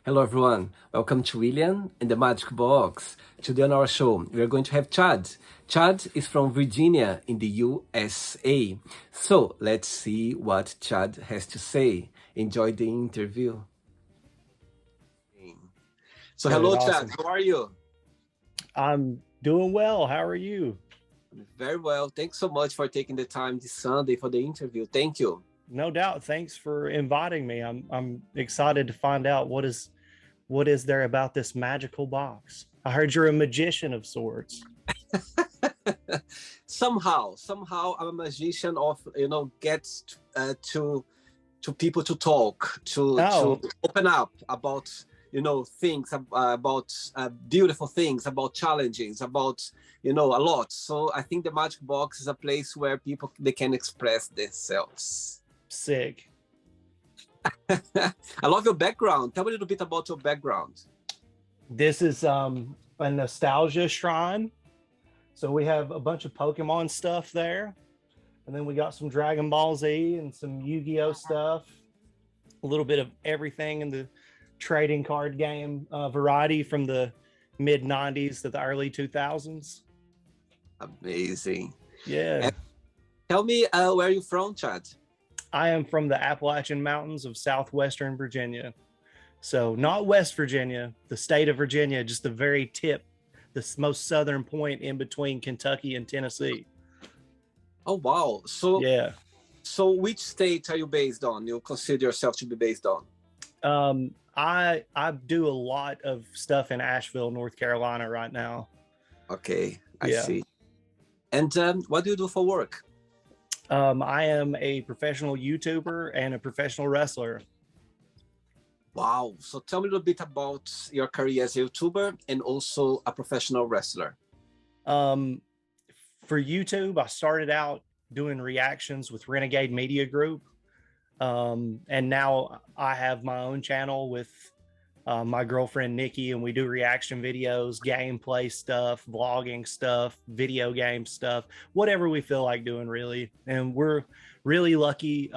Hello everyone, welcome to William and the Magic Box. Today on our show, we are going to have Chad. Chad is from Virginia in the USA. So let's see what Chad has to say. Enjoy the interview. So Good, hello awesome. Chad, how are you? I'm doing well. How are you? Very well. Thanks so much for taking the time this Sunday for the interview. Thank you. No doubt. Thanks for inviting me. I'm excited to find out what is there about this magical box. I heard you're a magician of sorts. somehow I'm a magician of gets to people to talk to open up about things about beautiful things, about challenges, about a lot. So I think the Magic Box is a place where people they can express themselves. Sick. I love your background. Tell me a little bit about your background. This is a nostalgia shrine. So we have a bunch of Pokemon stuff there. And then we got some Dragon Ball Z and some Yu-Gi-Oh stuff. A little bit of everything in the trading card game variety from the mid 90s to the early 2000s. Amazing. Yeah. And tell me, where are you from, Chad? I am from the Appalachian Mountains of southwestern Virginia. So not West Virginia, the state of Virginia, just the very tip, the most southern point in between Kentucky and Tennessee. Oh, wow. So yeah. So which state are you based on? You consider yourself to be based on? I do a lot of stuff in Asheville, North Carolina right now. Okay, I see. And what do you do for work? I am a professional YouTuber and a professional wrestler. Wow. So tell me a little bit about your career as a YouTuber and also a professional wrestler. For YouTube, I started out doing reactions with Renegade Media Group. And now I have my own channel with my girlfriend Nikki, and we do reaction videos, gameplay stuff, vlogging stuff, video game stuff, whatever we feel like doing, really. And we're really lucky.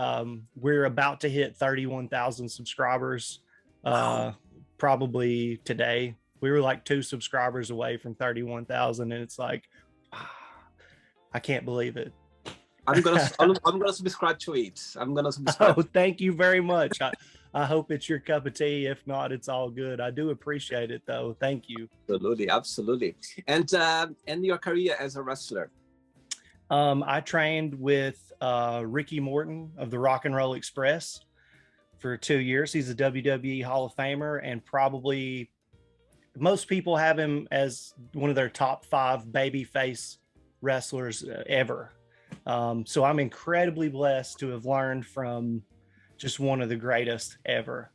We're about to hit 31,000 subscribers probably today. We were like 2 subscribers away from 31,000, and it's like, I can't believe it. I'm gonna subscribe to it. I'm gonna subscribe. Oh, thank you very much. I hope it's your cup of tea. If not, it's all good. I do appreciate it, though. Thank you. Absolutely. And your career as a wrestler? I trained with Ricky Morton of the Rock and Roll Express for 2 years. He's a WWE Hall of Famer, and probably most people have him as one of their top 5 babyface wrestlers ever. So I'm incredibly blessed to have learned from just one of the greatest ever.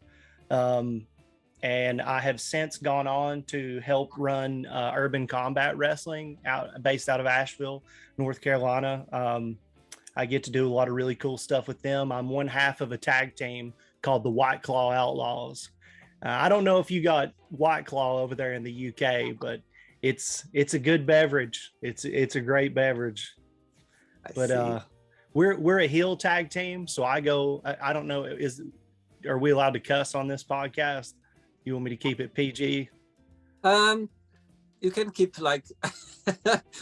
And I have since gone on to help run Urban Combat Wrestling based out of Asheville, North Carolina. I get to do a lot of really cool stuff with them. I'm one half of a tag team called the White Claw Outlaws. I don't know if you got White Claw over there in the UK, but it's a good beverage. It's a great beverage. But we're a heel tag team, so I don't know, are we allowed to cuss on this podcast? You want me to keep it PG? You can keep like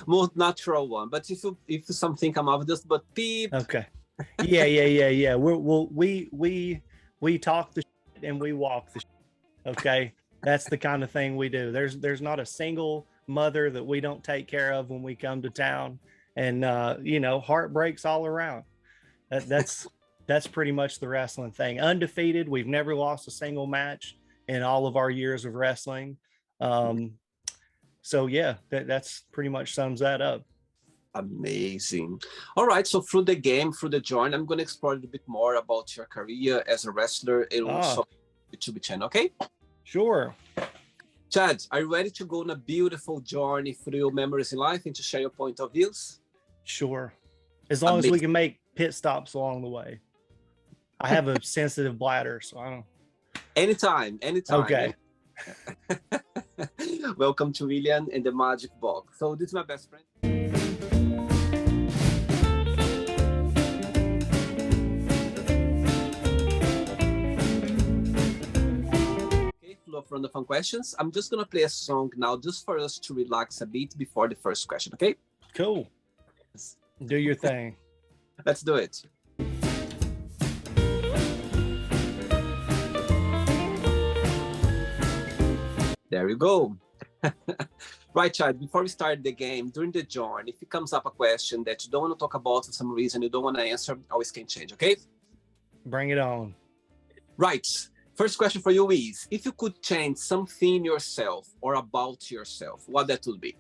more natural one, but if something come out, just but beep. Okay. Yeah. We talk the shit and we walk the shit. Okay, that's the kind of thing we do. There's not a single mother that we don't take care of when we come to town. And heartbreaks all around. That's pretty much the wrestling thing. Undefeated. We've never lost a single match in all of our years of wrestling. So yeah, that's pretty much sums that up. Amazing. All right. So through the journey, I'm going to explore a little bit more about your career as a wrestler and also YouTube channel. Okay. Sure. Chad, are you ready to go on a beautiful journey through your memories in life and to share your point of views? Sure. As long as we can make pit stops along the way. I have a sensitive bladder, so I don't. Anytime. Okay. Welcome to William and the Magic Box. So this is my best friend. of random fun questions. I'm just gonna play a song now, just for us to relax a bit before the first question. Okay? Cool. Do your thing. Let's do it. There you go. Right, Chad, before we start the game, during the journey, if it comes up a question that you don't want to talk about for some reason, you don't want to answer, always can change, okay? Bring it on. Right. First question for you is, if you could change something yourself or about yourself, what that would be?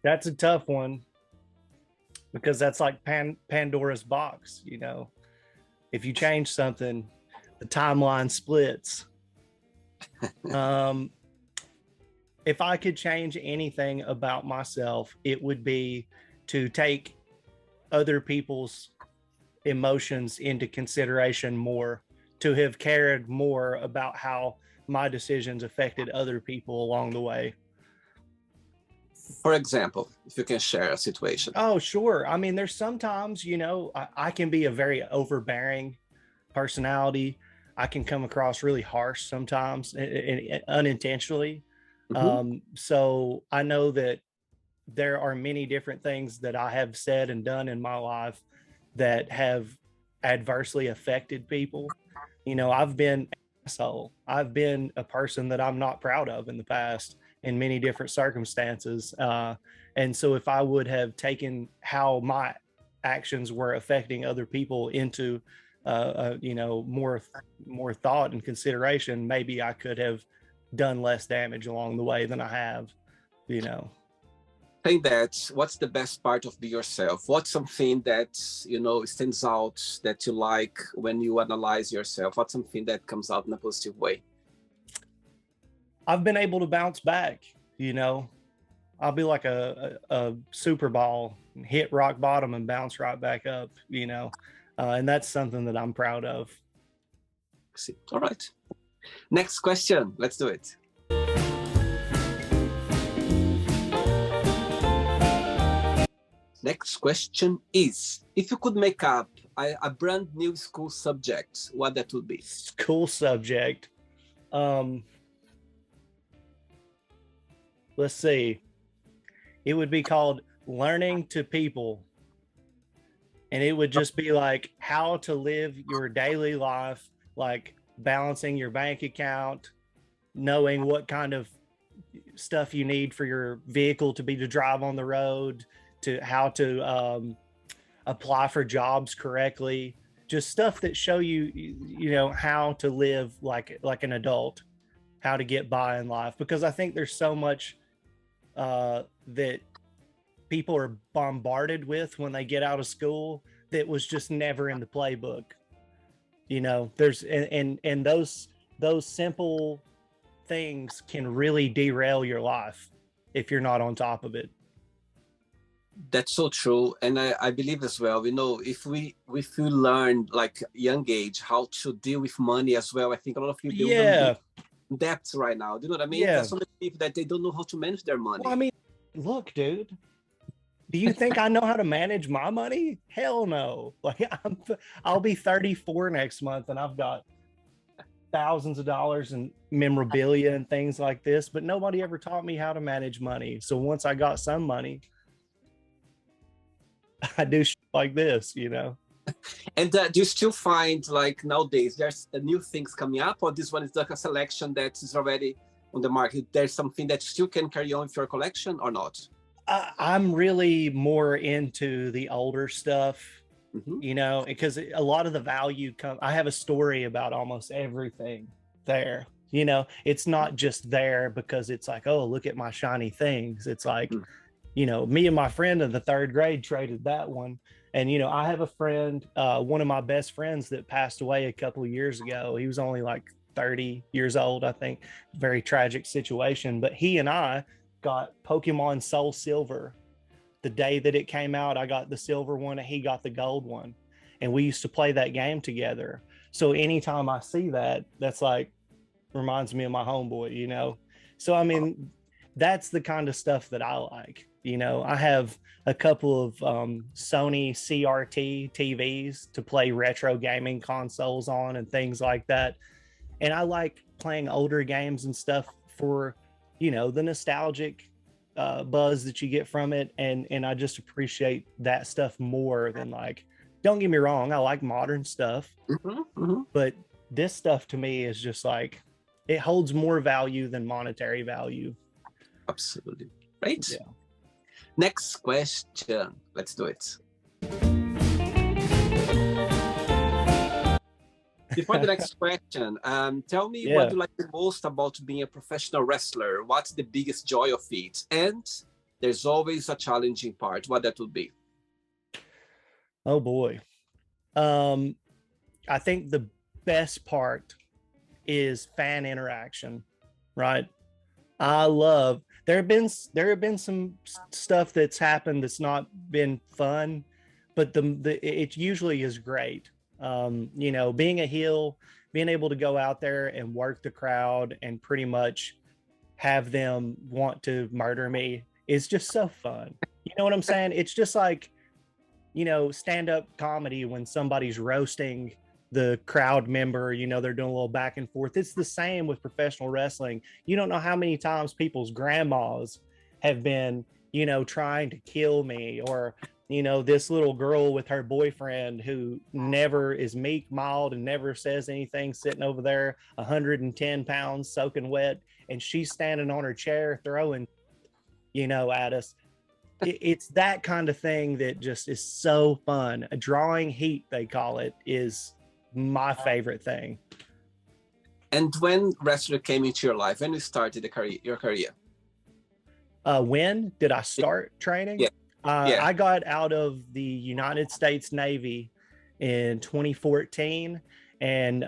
That's a tough one, because that's like Pandora's box, you know. If you change something, the timeline splits. If I could change anything about myself, it would be to take other people's emotions into consideration more, to have cared more about how my decisions affected other people along the way. For example, if you can share a situation. Oh, sure. I mean, there's sometimes, you know, I can be a very overbearing personality. I can come across really harsh sometimes, unintentionally. Mm-hmm. So I know that there are many different things that I have said and done in my life that have adversely affected people. You know, I've been an asshole. I've been a person that I'm not proud of in the past, in many different circumstances. And so if I would have taken how my actions were affecting other people into, you know, more thought and consideration, maybe I could have done less damage along the way than I have, you know. Think that what's the best part of be yourself? What's something that, you know, stands out that you like when you analyze yourself? What's something that comes out in a positive way? I've been able to bounce back, you know. I'll be like a super ball, hit rock bottom and bounce right back up, you know. And that's something that I'm proud of. All right. Next question. Let's do it. Next question is, if you could make up a brand new school subject, what that would be? School subject. Let's see. It would be called Learning to People. And it would just be like how to live your daily life, like balancing your bank account, knowing what kind of stuff you need for your vehicle to drive on the road, to how to apply for jobs correctly, just stuff that show you, you know, how to live like an adult, how to get by in life. Because I think there's so much that people are bombarded with when they get out of school that was just never in the playbook. You know, there's and those simple things can really derail your life if you're not on top of it. That's so true. And I believe as well, you know, if we learn like young age how to deal with money as well, I think a lot of people debts right now. Do you know what I mean? Yeah. There's so many people that they don't know how to manage their money. Well, I mean, look, dude, do you think I know how to manage my money? Hell no. Like I'll be 34 next month and I've got thousands of dollars in memorabilia and things like this, but nobody ever taught me how to manage money. So once I got some money, I do shit like this, you know. And do you still find like nowadays there's new things coming up, or this one is like a selection that is already on the market? There's something that still can carry on with your collection or not? I'm really more into the older stuff, you know, because a lot of the value I have a story about almost everything there. You know, it's not just there because it's like, oh, look at my shiny things. It's like, you know, me and my friend in the third grade traded that one. And, you know, I have a friend, one of my best friends that passed away a couple of years ago. He was only like 30 years old, I think. Very tragic situation. But he and I got Pokemon Soul Silver. The day that it came out, I got the silver one and he got the gold one. And we used to play that game together. So anytime I see that, that's like, reminds me of my homeboy, you know? So, I mean, that's the kind of stuff that I like. You know, I have a couple of Sony CRT TVs to play retro gaming consoles on and things like that. And I like playing older games and stuff for, you know, the nostalgic buzz that you get from it. And I just appreciate that stuff more than, like, don't get me wrong, I like modern stuff, but this stuff to me is just like, it holds more value than monetary value. Absolutely. Right. Yeah. Next question. Let's do it. Before the next question, tell me what you like the most about being a professional wrestler. What's the biggest joy of it? And there's always a challenging part. What that would be? Oh boy. I think the best part is fan interaction, right? I love, there have been some stuff that's happened that's not been fun, but it usually is great. You know, being a heel, being able to go out there and work the crowd and pretty much have them want to murder me is just so fun. You know what I'm saying? It's just like, you know, stand-up comedy when somebody's roasting the crowd member, you know, they're doing a little back and forth. It's the same with professional wrestling. You don't know how many times people's grandmas have been, you know, trying to kill me, or, you know, this little girl with her boyfriend who never is meek, mild, and never says anything, sitting over there 110 pounds soaking wet, and she's standing on her chair throwing, you know, at us. It's that kind of thing that just is so fun. A drawing heat, they call it, is my favorite thing. And when wrestler came into your life, when you started your career? When did I start training? I got out of the United States Navy in 2014, and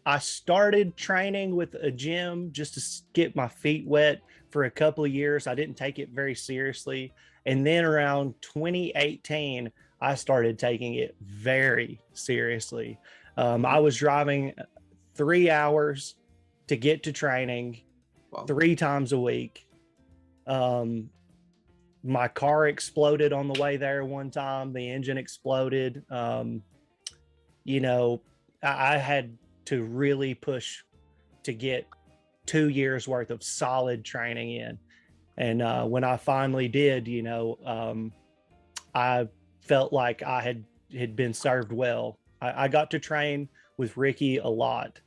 I started training with a gym just to get my feet wet for a couple of years. I didn't take it very seriously. And then around 2018, I started taking it very seriously. I was driving 3 hours to get to training 3 times a week. My car exploded on the way there one time. The engine exploded. You know, I had to really push to get 2 years worth of solid training in. And when I finally did, you know, I felt like I had been served well. I got to train with Ricky a lot.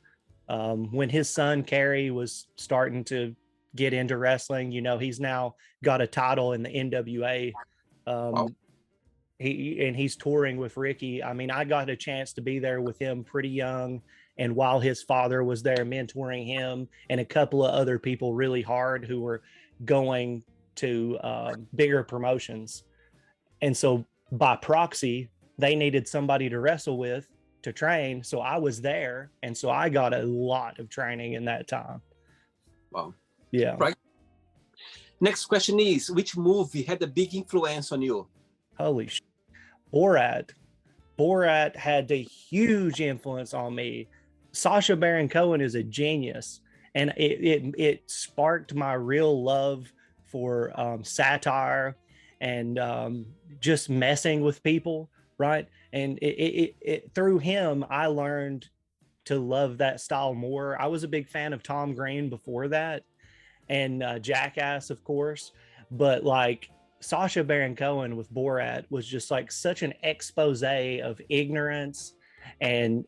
When his son Kerry was starting to get into wrestling, you know, he's now got a title in the NWA. He's touring with Ricky. I mean, I got a chance to be there with him pretty young, and while his father was there mentoring him and a couple of other people really hard who were going to bigger promotions. And so by proxy, they needed somebody to wrestle with to train. So I was there. And so I got a lot of training in that time. Wow. Yeah. Right. Next question is, which movie had a big influence on you? Holy shit. Borat. Borat had a huge influence on me. Sacha Baron Cohen is a genius. And it sparked my real love for satire and just messing with people, right? And it through him, I learned to love that style more. I was a big fan of Tom Green before that, and Jackass, of course. But like Sacha Baron Cohen with Borat was just like such an expose of ignorance and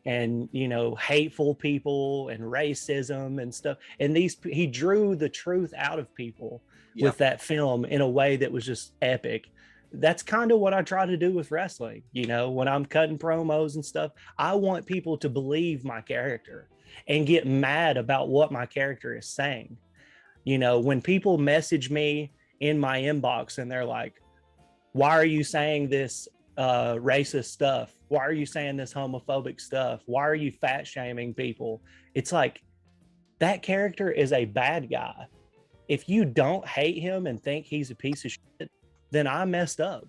you know, hateful people and racism and stuff. And he drew the truth out of people with that film in a way that was just epic. That's kind of what I try to do with wrestling. You know, when I'm cutting promos and stuff, I want people to believe my character and get mad about what my character is saying. You know, when people message me in my inbox and they're like, why are you saying this racist stuff? Why are you saying this homophobic stuff? Why are you fat shaming people? It's like, that character is a bad guy. If you don't hate him and think he's a piece of shit, then I messed up.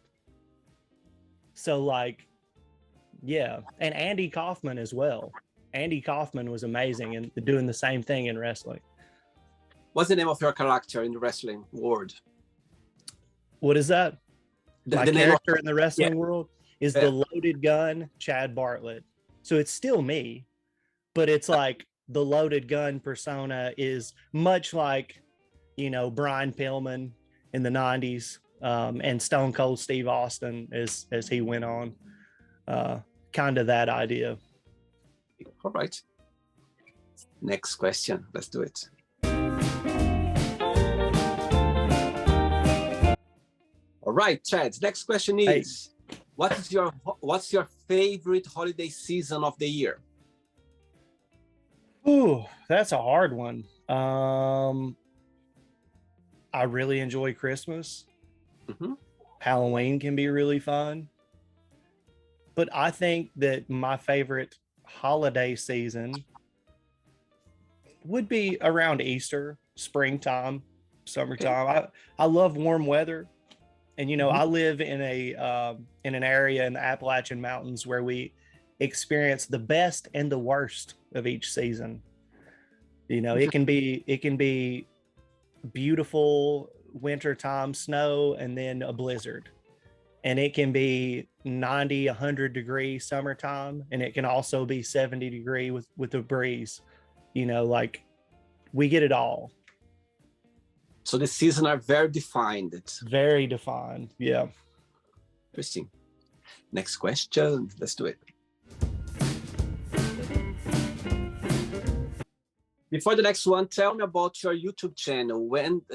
So like, yeah. And Andy Kaufman as well. Andy Kaufman was amazing and doing the same thing in wrestling. What's the name of your character in the wrestling world? What is that? My the character in the wrestling world is the Yeah. Loaded Gun Chad Bartlett. So it's still me, but it's like the Loaded Gun persona is much like, you know, Brian Pillman in the 90s, and Stone Cold Steve Austin as he went on. Kind of that idea. All right. Next question. Let's do it. All right, Chad. Next question is, what's your favorite holiday season of the year? Ooh, that's a hard one. I really enjoy Christmas. Mm-hmm. Halloween can be really fun. But I think that my favorite holiday season would be around Easter, springtime, summertime. Okay. I love warm weather. And, you know, I live in an area in the Appalachian Mountains where we experience the best and the worst of each season. You know, it can be beautiful wintertime snow and then a blizzard. And it can be 90, 100 degree summertime. And it can also be 70 degree with a breeze. You know, like we get it all. So the seasons are very defined. It's very defined. Yeah. Interesting. Next question. Let's do it. Before the next one, tell me about your YouTube channel.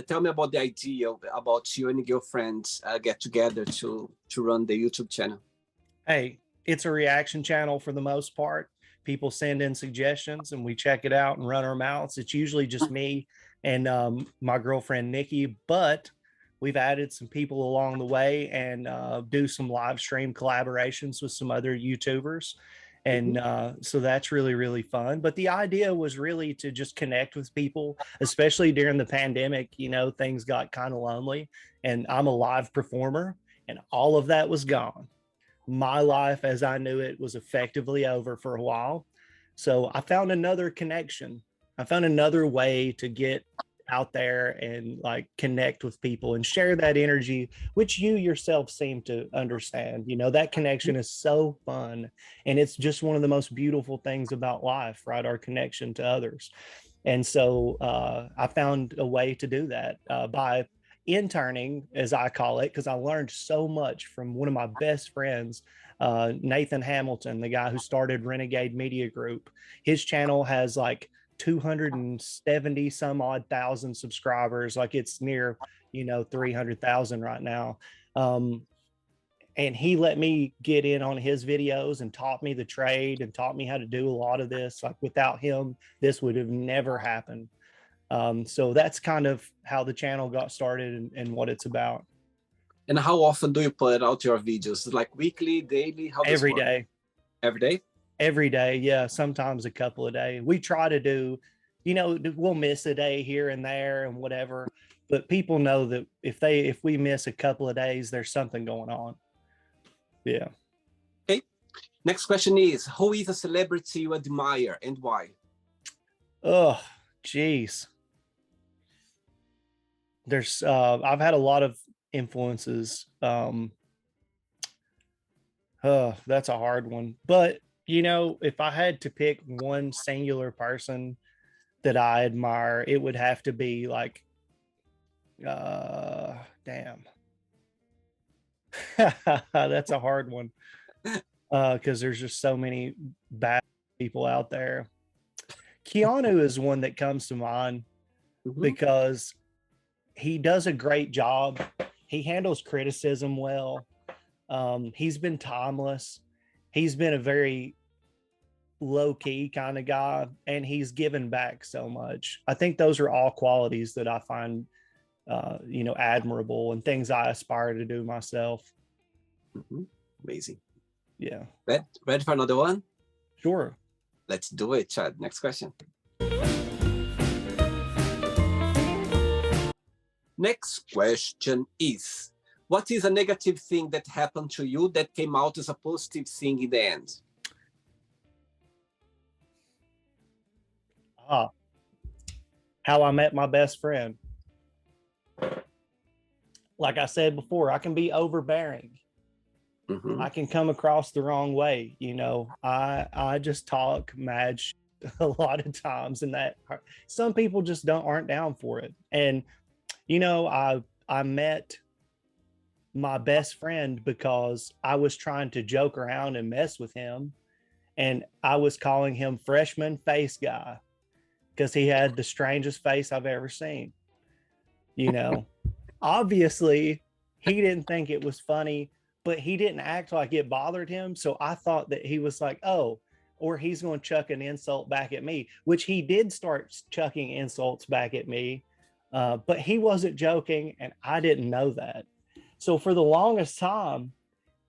Tell me about the idea about you and your girlfriends get together to run the YouTube channel. Hey, it's a reaction channel for the most part. People send in suggestions and we check it out and run our mouths. It's usually just me and my girlfriend, Nikki, but we've added some people along the way and do some live stream collaborations with some other YouTubers. And so that's really, really fun. But the idea was really to just connect with people, especially during the pandemic. You know, things got kind of lonely, and I'm a live performer and all of that was gone. My life as I knew it was effectively over for a while. So I found another connection. I found another way to get out there and like connect with people and share that energy, which you yourself seem to understand. You know, that connection is so fun. And it's just one of the most beautiful things about life, right? Our connection to others. And so I found a way to do that by interning, as I call it, because I learned so much from one of my best friends, Nathan Hamilton, the guy who started Renegade Media Group. His channel has like 270 some odd thousand subscribers. Like it's near, you know, 300,000 right now. And he let me get in on his videos and taught me the trade and taught me how to do a lot of this. Like without him, this would have never happened. So that's kind of how the channel got started and what it's about. And how often do you put out your videos? Like weekly, daily? Every day. Every day? Every day. Yeah. Sometimes a couple of days. We try to do, you know, we'll miss a day here and there and whatever, but people know that if we miss a couple of days, there's something going on. Yeah. Okay. Next question is, who is a celebrity you admire and why? Oh, geez. There's I've had a lot of influences. That's a hard one. But you know, if I had to pick one singular person that I admire, it would have to be like damn. That's a hard one. Because there's just so many bad people out there. Keanu is one that comes to mind because he does a great job. He handles criticism well. He's been timeless. He's been a very low-key kind of guy, and he's given back so much. I think those are all qualities that I find, you know, admirable and things I aspire to do myself. Amazing. Yeah. Ready for another one? Sure. Let's do it, Chad. Next question. Next question is, what is a negative thing that happened to you that came out as a positive thing in the end? how I met my best friend. Like I said before, I can be overbearing. Mm-hmm. I can come across the wrong way. I just talk mad a lot of times, and that some people just aren't down for it. And I met my best friend because I was trying to joke around and mess with him, and I was calling him freshman face guy because he had the strangest face I've ever seen. Obviously he didn't think it was funny, but he didn't act like it bothered him. So I thought that he was like, oh, or he's going to chuck an insult back at me, which he did start chucking insults back at me. But he wasn't joking, and I didn't know that. So for the longest time,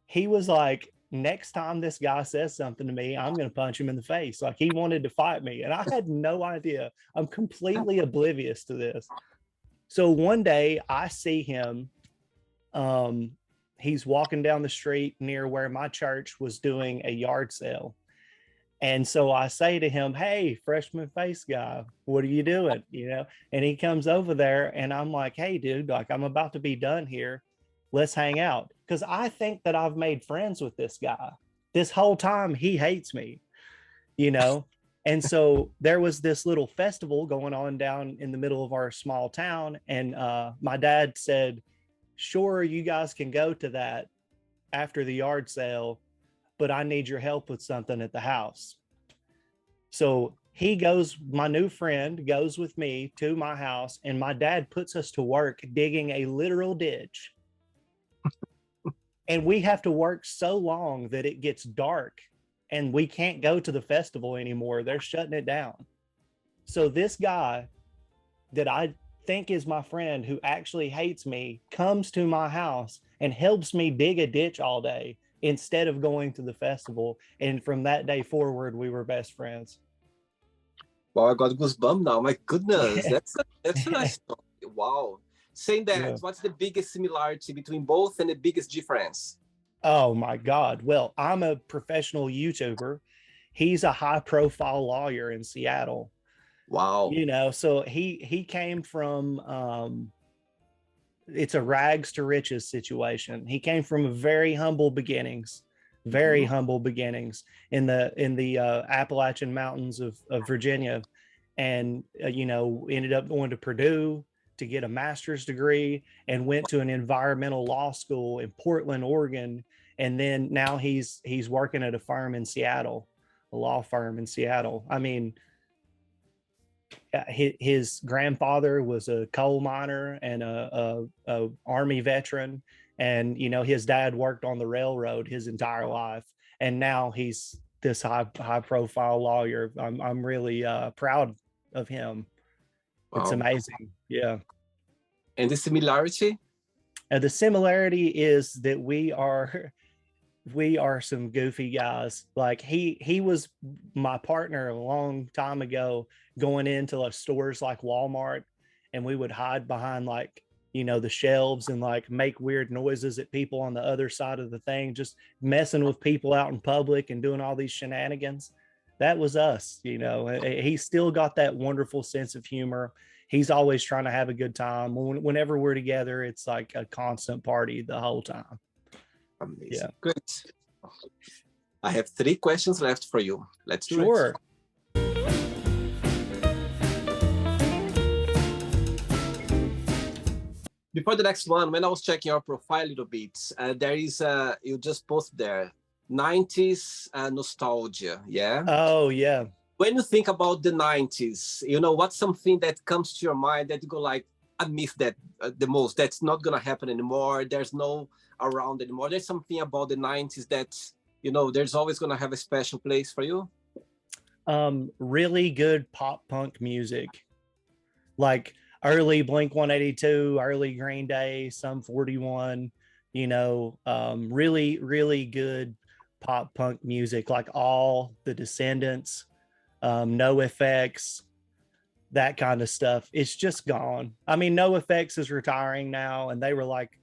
he was like, next time this guy says something to me, I'm going to punch him in the face. Like, he wanted to fight me. And I had no idea. I'm completely oblivious to this. So one day I see him. He's walking down the street near where my church was doing a yard sale. And so I say to him, hey, freshman face guy, what are you doing? And he comes over there, and I'm like, hey, dude, like, I'm about to be done here. Let's hang out. Because I think that I've made friends with this guy. This whole time he hates me, you know? And so there was this little festival going on down in the middle of our small town. And my dad said, sure, you guys can go to that after the yard sale, but I need your help with something at the house. So he goes, my new friend goes with me to my house, and my dad puts us to work digging a literal ditch. And we have to work so long that it gets dark and we can't go to the festival anymore. They're shutting it down. So this guy that I think is my friend, who actually hates me, comes to my house and helps me dig a ditch all day instead of going to the festival. And from that day forward, we were best friends. Wow, I got goosebumps now. My goodness, Yeah. that's a nice story. Wow. Saying that, Yeah. what's the biggest similarity between both and the biggest difference? Oh my God. Well, I'm a professional YouTuber. He's a high profile lawyer in Seattle. Wow. So he came from it's a rags to riches situation. He came from very humble beginnings, humble beginnings in the Appalachian Mountains of Virginia, and ended up going to Purdue to get a master's degree, and went to an environmental law school in Portland, Oregon, and then now he's working at a firm in Seattle, a law firm in Seattle. I mean, his grandfather was a coal miner and a army veteran, and his dad worked on the railroad his entire life, and now he's this high profile lawyer. I'm really proud of him. Wow. It's amazing. Yeah. And the similarity? The similarity is that we are some goofy guys. Like he was my partner a long time ago, going into like stores like Walmart, and we would hide behind like the shelves and like make weird noises at people on the other side of the thing, just messing with people out in public and doing all these shenanigans. That was us. He's still got that wonderful sense of humor. He's always trying to have a good time. Whenever we're together, it's like a constant party the whole time. Amazing. Yeah. Great. I have 3 questions left for you. Let's do it. Before the next one, when I was checking your profile a little bit, there is you just posted there 90s nostalgia. Yeah. Oh yeah. When you think about the 90s, what's something that comes to your mind that you go like, I miss that the most. That's not gonna happen anymore. There's no around anymore. There's something about the 90s that there's always gonna have a special place for you. Really good pop punk music, like early Blink-182, early Green Day, Sum 41. Really, really good pop punk music, like all the Descendants, NoFX, that kind of stuff. It's just gone. I mean, NoFX is retiring now, and they were like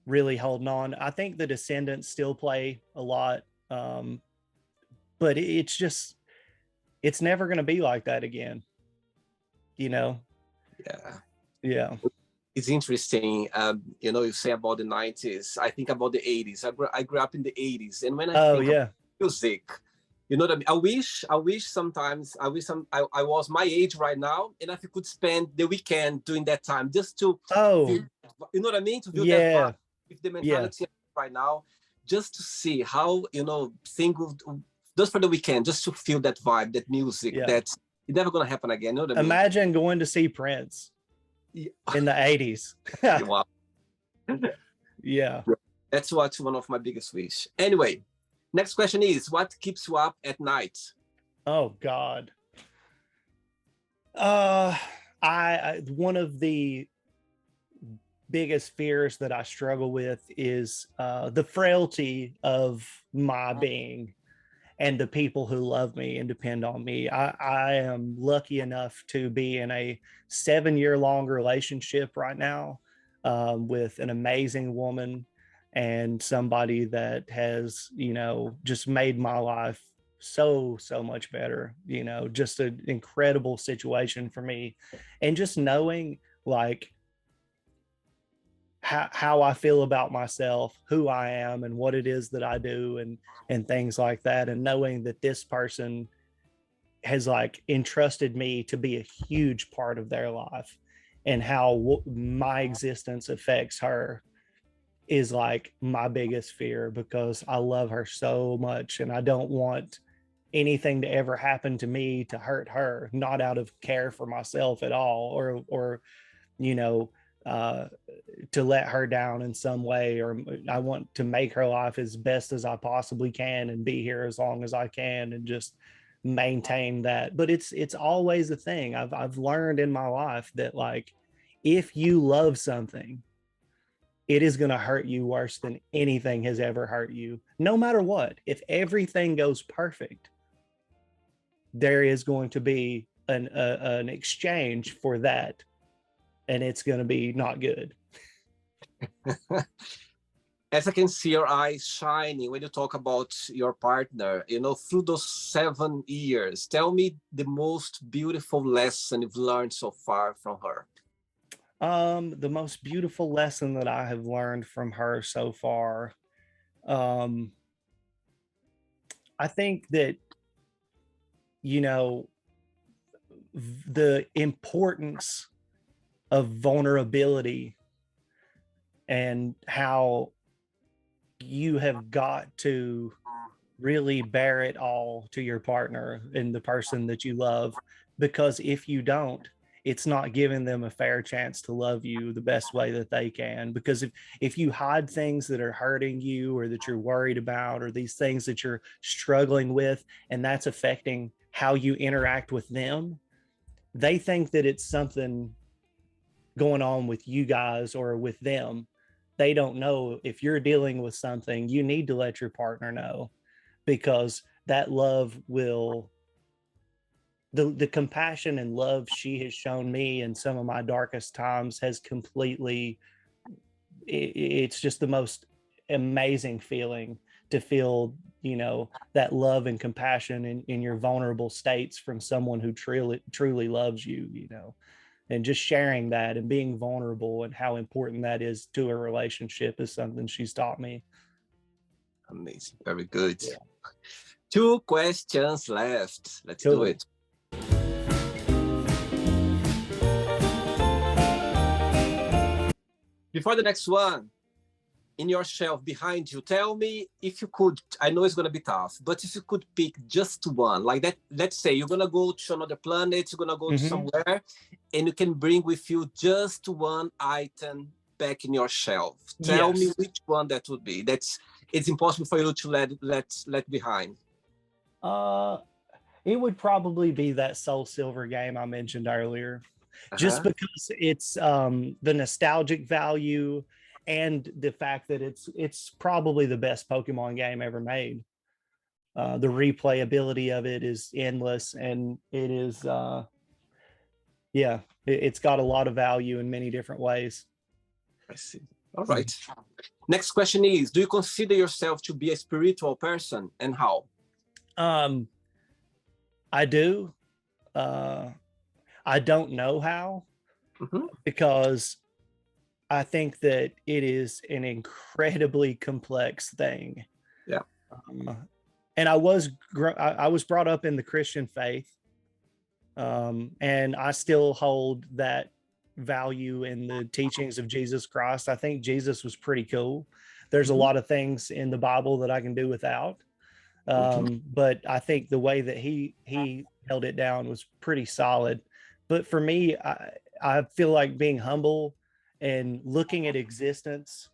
really holding on. I think the Descendants still play a lot, but it's never going to be like that again. you know? Yeah. Yeah. It's interesting. You know, you say about the 90s. I think about the 80s. I grew up in the 80s. And when I think of music, you know what I mean? I wish sometimes, I was my age right now. And if I could spend the weekend during that time just to, feel, you know what I mean? To feel that vibe with the mentality right now, just to see how, you know, single, just for the weekend, just to feel that vibe, that music, that's never going to happen again. You know what I mean? Imagine going to see Prince in the 80s. Wow. Yeah. That's what's one of my biggest wish. Anyway, next question is, what keeps you up at night? Oh God. I one of the biggest fears that I struggle with is the frailty of my being and the people who love me and depend on me. I am lucky enough to be in a 7-year-long relationship right now with an amazing woman and somebody that has, you know, just made my life so much better. You know, just an incredible situation for me. And just knowing like how I feel about myself, who I am, and what it is that I do, and things like that, and knowing that this person has like entrusted me to be a huge part of their life, and how my existence affects her is like my biggest fear, because I love her so much and I don't want anything to ever happen to me to hurt her, not out of care for myself at all, or you know, to let her down in some way, or I want to make her life as best as I possibly can and be here as long as I can and just maintain that. But it's always a thing. I've learned in my life that like if you love something, it is going to hurt you worse than anything has ever hurt you, no matter what. If everything goes perfect, there is going to be an exchange for that, and it's going to be not good. As I can see your eyes shining when you talk about your partner, you know, through those 7 years, tell me the most beautiful lesson you've learned so far from her. The most beautiful lesson that I have learned from her so far, I think that, you know, the importance of vulnerability and how you have got to really bear it all to your partner and the person that you love, because if you don't, it's not giving them a fair chance to love you the best way that they can. Because if you hide things that are hurting you, or that you're worried about, or these things that you're struggling with, and that's affecting how you interact with them, they think that it's something going on with you guys or with them. They don't know if you're dealing with something. You need to let your partner know, because that love will, the compassion and love she has shown me in some of my darkest times has completely, it's just the most amazing feeling to feel, you know, that love and compassion in your vulnerable states from someone who truly loves you, you know. And just sharing that and being vulnerable and how important that is to a relationship is something she's taught me. Amazing. Very good. Yeah. 2 questions left. Let's do it. Before the next one, in your shelf behind you, tell me if you could, I know it's going to be tough, but if you could pick just one, like that, let's say you're going to go to another planet, you're going to go to somewhere, and you can bring with you just one item back in your shelf. Tell me which one that would be. It's impossible for you to let behind. It would probably be that Soul Silver game I mentioned earlier, just because it's the nostalgic value and the fact that it's probably the best Pokemon game ever made. The replayability of it is endless, and it is it's got a lot of value in many different ways. I see. All right. Next question is, do you consider yourself to be a spiritual person, and how? I do. I don't know how, because I think that it is an incredibly complex thing. Yeah. And I was brought up in the Christian faith, and I still hold that value in the teachings of Jesus Christ. I think Jesus was pretty cool. There's a lot of things in the Bible that I can do without, but I think the way that he held it down was pretty solid. But for me, I feel like being humble and looking at existence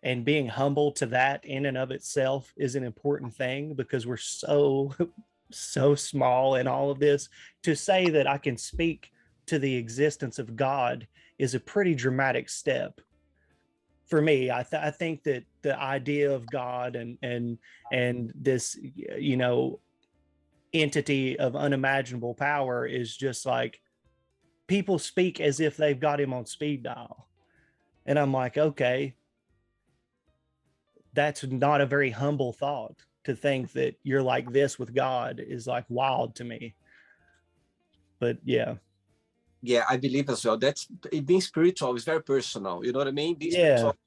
and being humble to that in and of itself is an important thing, because we're so small in all of this. To say that I can speak to the existence of God is a pretty dramatic step for me. I think that the idea of God and this, you know, entity of unimaginable power is just like, people speak as if they've got him on speed dial. And I'm like, okay, that's not a very humble thought. To think that you're like this with God is like wild to me. But yeah, I believe as well. That's being spiritual is very personal. You know what I mean? Being spiritual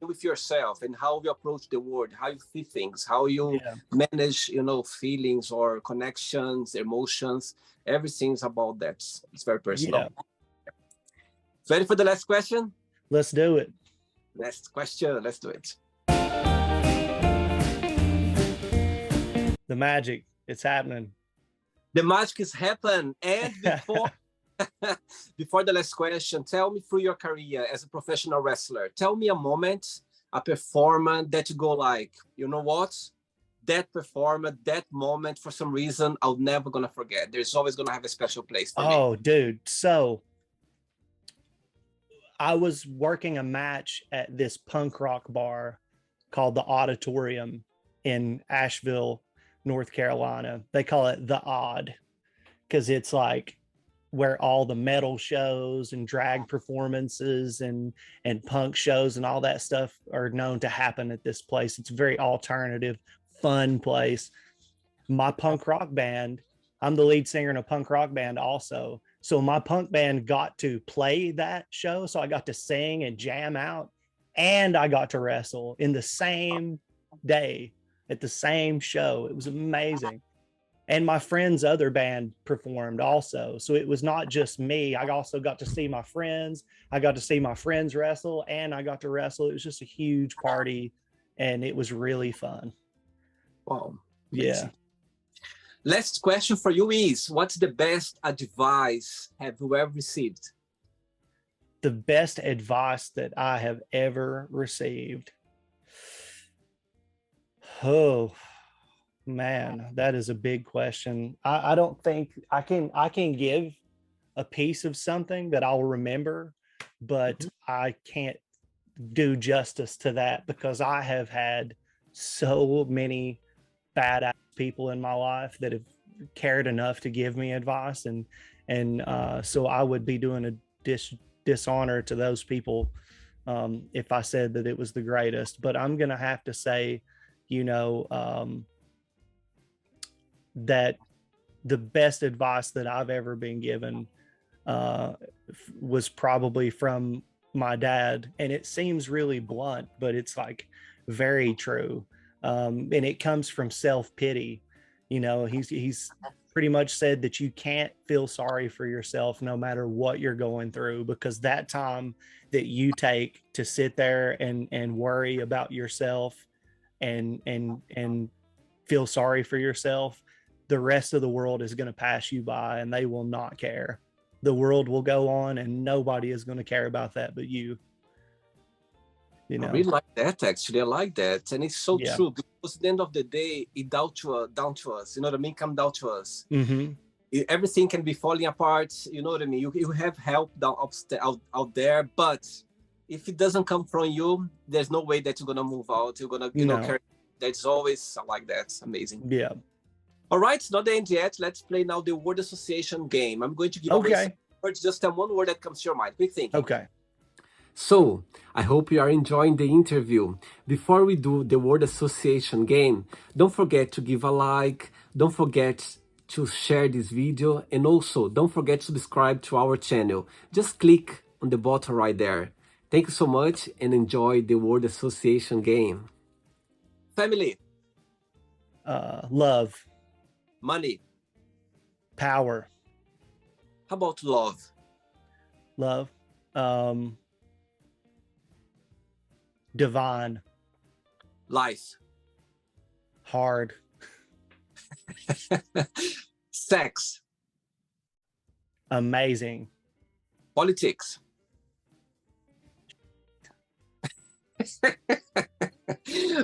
with yourself and how you approach the world, how you see things, how you manage, you know, feelings or connections, emotions. Everything's about that. It's very personal. Ready for the last question? Let's do it. Last question. Let's do it. The magic, it's happening. The magic is happening. And before the last question, tell me, through your career as a professional wrestler, tell me a moment, a performance that you go like, you know what? That performance, that moment, for some reason, I'm never going to forget. There's always going to have a special place for me. Oh, dude. So I was working a match at this punk rock bar called the Auditorium in Asheville, North Carolina. They call it the Odd because it's like where all the metal shows and drag performances and punk shows and all that stuff are known to happen at this place. It's a very alternative, fun place. My punk rock band, I'm the lead singer in a punk rock band also. So my punk band got to play that show. So I got to sing and jam out, and I got to wrestle in the same day at the same show. It was amazing. And my friend's other band performed also. So it was not just me. I also got to see my friends. I got to see my friends wrestle, and I got to wrestle. It was just a huge party, and it was really fun. Wow. Yeah. Last question for you is, what's the best advice have you ever received? The best advice that I have ever received. Oh, man, that is a big question. I don't think I can give a piece of something that I'll remember, but I can't do justice to that because I have had so many badass people in my life that have cared enough to give me advice, and so I would be doing a dishonor to those people if I said that it was the greatest. But I'm gonna have to say, you know, that the best advice that I've ever been given was probably from my dad, and it seems really blunt, but it's like very true. And it comes from self-pity. You know, he's pretty much said that you can't feel sorry for yourself no matter what you're going through, because that time that you take to sit there and worry about yourself and feel sorry for yourself, the rest of the world is going to pass you by and they will not care. The world will go on and nobody is going to care about that but you. You know? I really like that, actually. I like that. And it's so true, because at the end of the day, it down to us. You know what I mean? Come down to us. Everything can be falling apart. You know what I mean? You have help out there, but if it doesn't come from you, there's no way that you're going to move out. You're going to, you know, carry. That's always like that. It's amazing. Yeah. All right, it's not the end yet. Let's play now the word association game. I'm going to give you words, just one word that comes to your mind. Quick thinking. Okay. So, I hope you are enjoying the interview. Before we do the word association game, don't forget to give a like. Don't forget to share this video, and also don't forget to subscribe to our channel. Just click on the button right there. Thank you so much and enjoy the word association game. Family. Love. Money. Power. How about love? Love. Divine. Life. Hard. Sex. Amazing. Politics.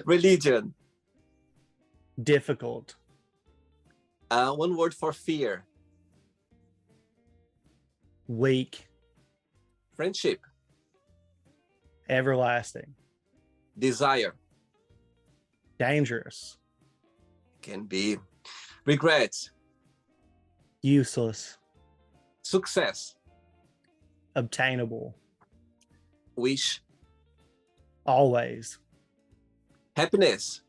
Religion. Difficult. One word for fear. Weak. Friendship. Everlasting. Desire. Dangerous. Can be. Regret. Useless. Success. Obtainable. Wish. Always. Happiness.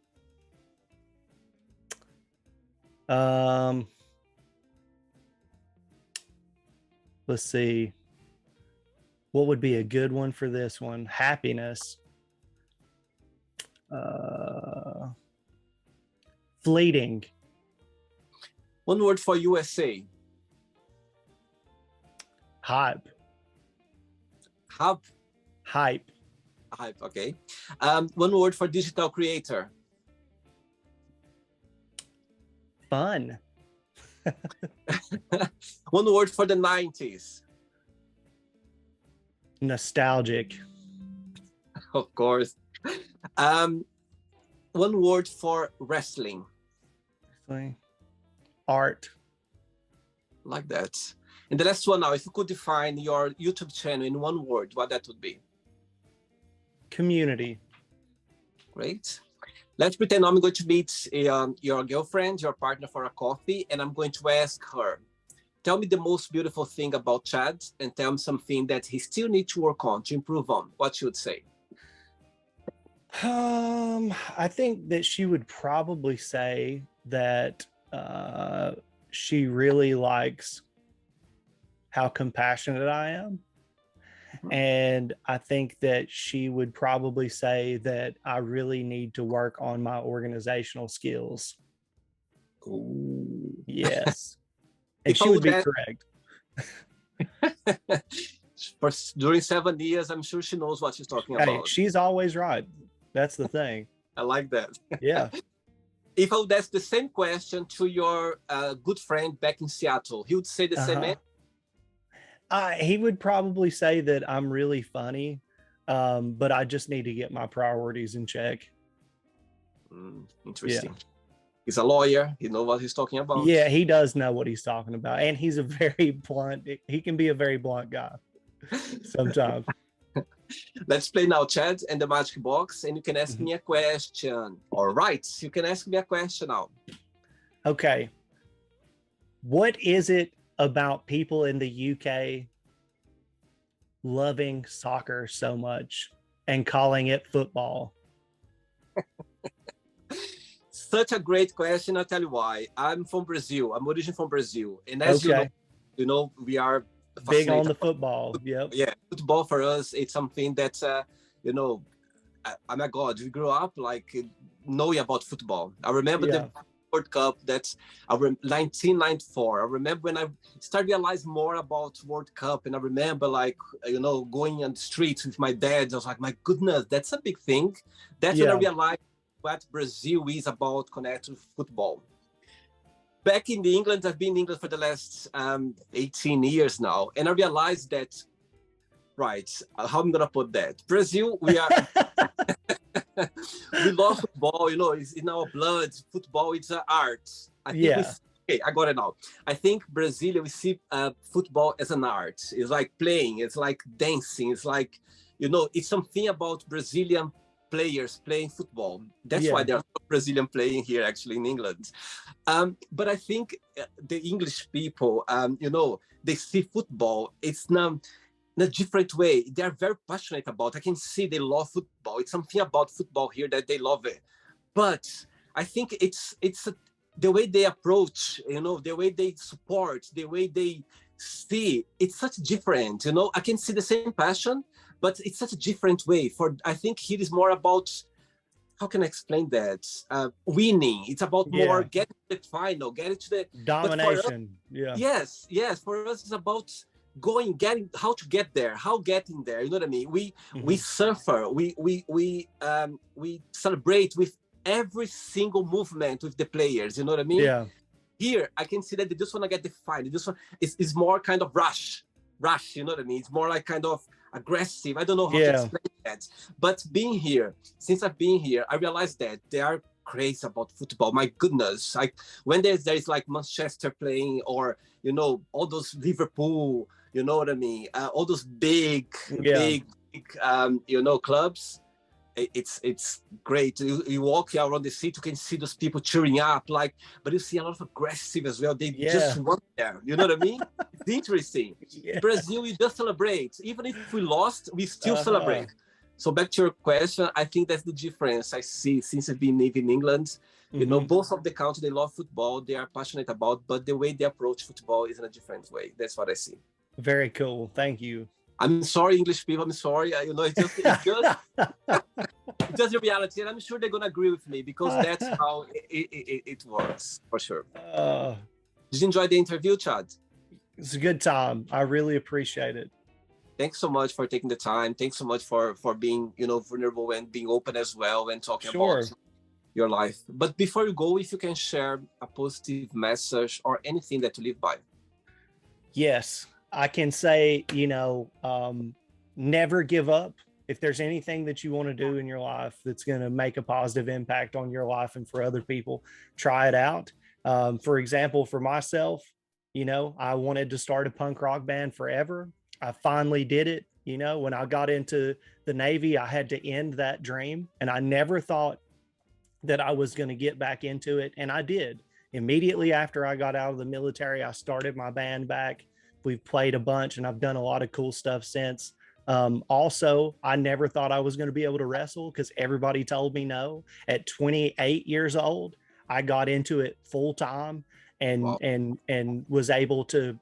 Let's see. What would be a good one for this one? Happiness. Fleeting. One word for USA. Hype. Hype. Hype. Hype, okay. One word for digital creator. Fun. One word for the 90s. Nostalgic. Of course. One word for wrestling. Art. Like that. And the last one now, if you could define your YouTube channel in one word, what that would be? Community. Great. Let's pretend I'm going to meet your girlfriend, your partner for a coffee, and I'm going to ask her, tell me the most beautiful thing about Chad and tell me something that he still needs to work on, to improve on. What she would say? I think that she would probably say that she really likes how compassionate I am. And I think that she would probably say that I really need to work on my organizational skills. Ooh. Yes. And she would be correct. During 7 years, I'm sure she knows what she's talking about. She's always right. That's the thing. I like that. Yeah. If I would ask the same question to your good friend back in Seattle, he would say the same answer? He would probably say that I'm really funny, but I just need to get my priorities in check. Interesting. Yeah. He's a lawyer. He knows what he's talking about. Yeah, he does know what he's talking about. And he's a very blunt, he can be a very blunt guy sometimes. Let's play now, Chad, and the magic box, and you can ask me a question. All right, you can ask me a question now. Okay. What is it about people in the UK loving soccer so much and calling it football? Such a great question. I'll tell you why. I'm from Brazil. I'm originally from Brazil. And as you know, we are big on the football. Yep. Yeah, football for us, it's something that's, you know, oh my God, we grew up like knowing about football. I remember the World Cup, that's 1994. I remember when I started realizing more about World Cup, and I remember like, you know, going on the streets with my dad. I was like, my goodness, that's a big thing. That's when I realized what Brazil is about connected with football. Back in England, I've been in England for the last 18 years now, and I realized that, right, how I'm gonna put that? Brazil, we are, we love football, you know, it's in our blood. Football, it's an art. I think okay, I got it now. I think Brazil, we see football as an art. It's like playing, it's like dancing, it's like, you know, it's something about Brazilian players playing football. That's why there are Brazilian playing here actually in England. But I think the English people, you know, they see football, it's in a different way. They're very passionate about it. I can see they love football. It's something about football here that they love it. But I think it's the way they approach, the way they support, the way they see, it's such different. I can see the same passion, but it's such a different way. I think it is more about, how can I explain that? Winning. It's about more getting to the final, getting to the domination. Yes. For us, it's about getting how to get there, how getting there. You know what I mean? We suffer. We celebrate with every single movement with the players. You know what I mean? Yeah. Here, I can see that they just want to get the final. This one is more kind of rush. You know what I mean? It's more like kind of aggressive. I don't know how to explain that. But since I've been here, I realized that they are crazy about football. My goodness. When there's like Manchester playing, or, all those Liverpool, you know what I mean? All those big, clubs. It's great. You walk around the city, you can see those people cheering up, but you see a lot of aggressive as well. They just want there. You know what I mean? It's interesting. Brazil, we just celebrate. Even if we lost, we still celebrate. So back to your question, I think that's the difference I see since I've been living in England. Both of the countries, they love football, they are passionate about, but the way they approach football is in a different way. That's what I see. Very cool. Thank you. I'm sorry, English people. I'm sorry. It's just it's just the reality, and I'm sure they're gonna agree with me, because that's how it works, for sure. Did you enjoy the interview, Chad? It's a good time. I really appreciate it. Thanks so much for taking the time. Thanks so much for being vulnerable and being open as well, and talking about your life. But before you go, if you can share a positive message or anything that you live by. Yes. I can say, never give up. If there's anything that you want to do in your life that's going to make a positive impact on your life and for other people, try it out. For example, for myself, I wanted to start a punk rock band forever. I finally did it. When I got into the Navy, I had to end that dream, and I never thought that I was going to get back into it. And I did. Immediately after I got out of the military, I started my band back. We've played a bunch, and I've done a lot of cool stuff since. Also, I never thought I was going to be able to wrestle, because everybody told me no. At 28 years old, I got into it full time and was able to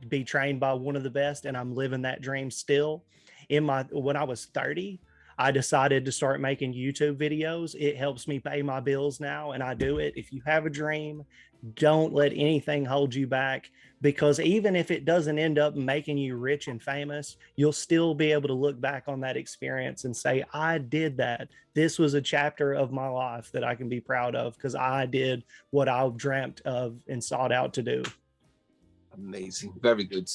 be trained by one of the best, and I'm living that dream still. When I was 30, I decided to start making YouTube videos. It helps me pay my bills now, and I do it. If you have a dream, don't let anything hold you back, because even if it doesn't end up making you rich and famous, you'll still be able to look back on that experience and say, I did that. This was a chapter of my life that I can be proud of, because I did what I dreamt of and sought out to do. Amazing. Very good.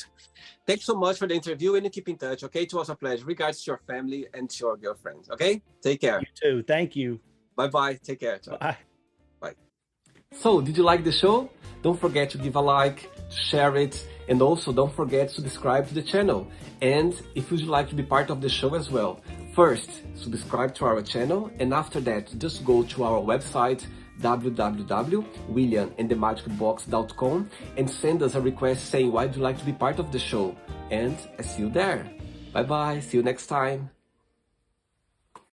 Thanks so much for the interview, and keep in touch, okay? It was a pleasure. Regards to your family and to your girlfriend, okay? Take care. You too. Thank you. Bye-bye. Take care. Bye. Bye. So, did you like the show? Don't forget to give a like, share it, and also don't forget to subscribe to the channel. And if you'd like to be part of the show as well, first, subscribe to our channel, and after that, just go to our website, www.williamandthemagicbox.com, and send us a request saying why you'd like to be part of the show. And I see you there. Bye-bye. See you next time.